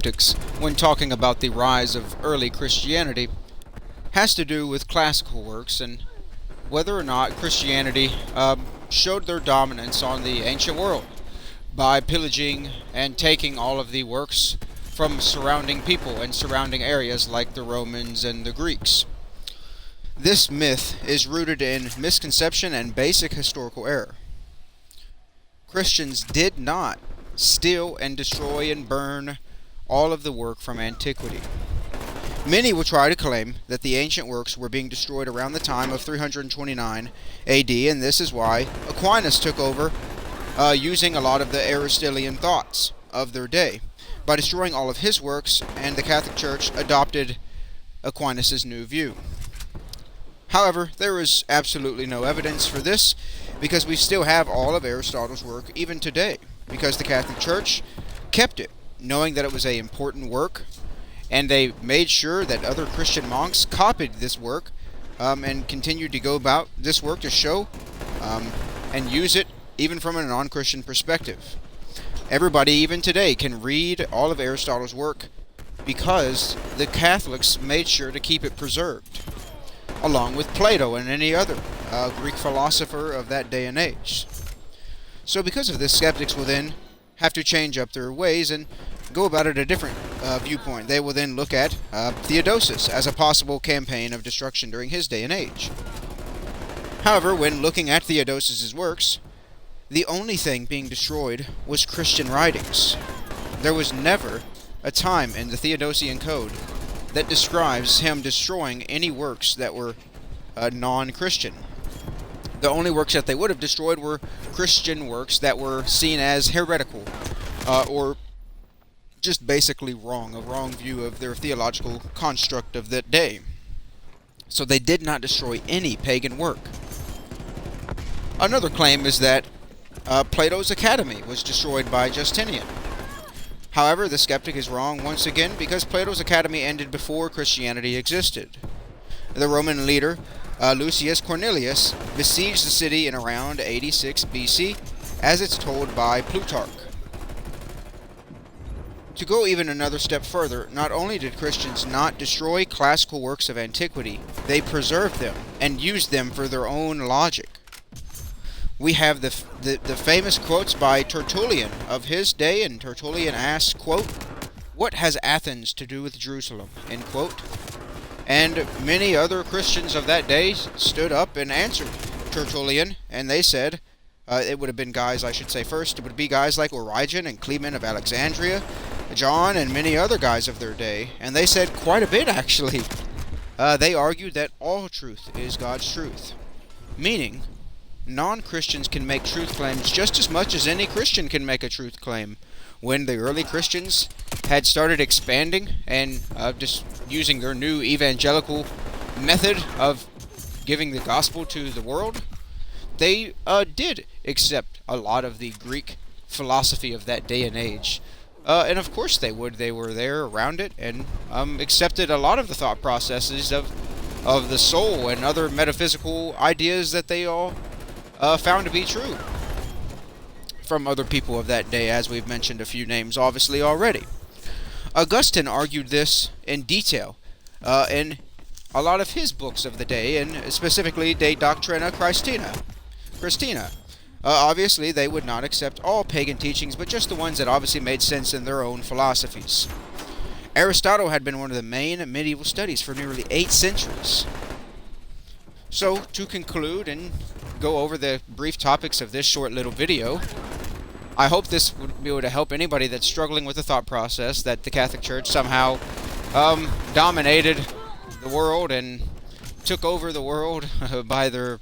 skeptics when talking about the rise of early Christianity has to do with classical works and whether or not Christianity showed their dominance on the ancient world by pillaging and taking all of the works from surrounding people and surrounding areas like the Romans and the Greeks. This myth is rooted in misconception and basic historical error. Christians did not steal and destroy and burn all of the work from antiquity. Many will try to claim that the ancient works were being destroyed around the time of 329 AD, and this is why Aquinas took over using a lot of the Aristotelian thoughts of their day by destroying all of his works, and the Catholic Church adopted Aquinas' new view. However, there is absolutely no evidence for this because we still have all of Aristotle's work even today, because the Catholic Church kept it, knowing that it was an important work, and they made sure that other Christian monks copied this work and continued to go about this work to show and use it even from a non-Christian perspective. Everybody, even today, can read all of Aristotle's work because the Catholics made sure to keep it preserved, along with Plato and any other Greek philosopher of that day and age. So because of this, skeptics will then have to change up their ways and go about it a different viewpoint. They will then look at Theodosius as a possible campaign of destruction during his day and age. However, when looking at Theodosius' works, the only thing being destroyed was Christian writings. There was never a time in the Theodosian Code that describes him destroying any works that were non-Christian. The only works that they would have destroyed were Christian works that were seen as heretical or just basically wrong, a wrong view of their theological construct of that day. So they did not destroy any pagan work. Another claim is that Plato's Academy was destroyed by Justinian. However, the skeptic is wrong once again because Plato's Academy ended before Christianity existed. The Roman leader Lucius Cornelius besieged the city in around 86 BC, as it's told by Plutarch. To go even another step further, not only did Christians not destroy classical works of antiquity, they preserved them and used them for their own logic. We have the famous quotes by Tertullian of his day, and Tertullian asks, quote, "What has Athens to do with Jerusalem?" end quote. And many other Christians of that day stood up and answered Tertullian, and they said, it would have been guys, I should say first, it would be guys like Origen and Clement of Alexandria, John, and many other guys of their day, and they said quite a bit actually. They argued that all truth is God's truth, meaning non-Christians can make truth claims just as much as any Christian can make a truth claim. When the early Christians had started expanding and just using their new evangelical method of giving the gospel to the world, they did accept a lot of the Greek philosophy of that day and age. And of course they would. They were there around it and accepted a lot of the thought processes of the soul and other metaphysical ideas that they all found to be true from other people of that day, as we've mentioned a few names obviously already. Augustine argued this in detail in a lot of his books of the day, and specifically De Doctrina Christina. Obviously they would not accept all pagan teachings, but just the ones that obviously made sense in their own philosophies. Aristotle had been one of the main medieval studies for nearly 8 centuries. So, to conclude and go over the brief topics of this short little video, I hope this would be able to help anybody that's struggling with the thought process that the Catholic Church somehow dominated the world and took over the world by their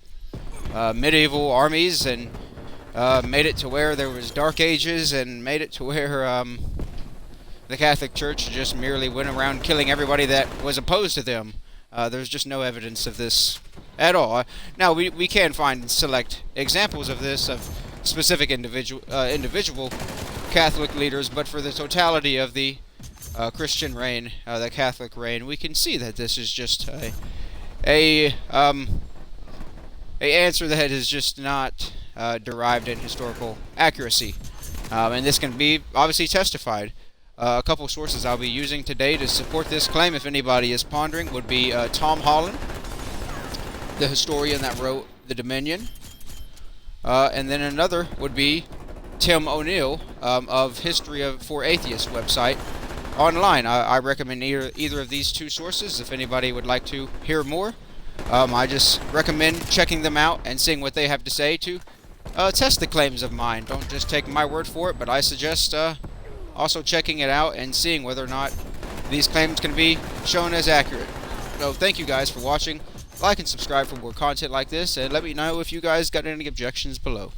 medieval armies and made it to where there was Dark Ages and made it to where the Catholic Church just merely went around killing everybody that was opposed to them. There's just no evidence of this at all. Now, we can find select examples of this, of specific individual Catholic leaders, but for the totality of the Christian reign, the Catholic reign, we can see that this is just a answer that is just not derived in historical accuracy. And this can be obviously testified A couple sources I'll be using today to support this claim, if anybody is pondering, would be Tom Holland, the historian that wrote The Dominion. And then another would be Tim O'Neill of History for Atheists website online. I recommend either of these two sources if anybody would like to hear more. I just recommend checking them out and seeing what they have to say to test the claims of mine. Don't just take my word for it, but I suggest also checking it out and seeing whether or not these claims can be shown as accurate. So thank you guys for watching. Like and subscribe for more content like this, and let me know if you guys got any objections below.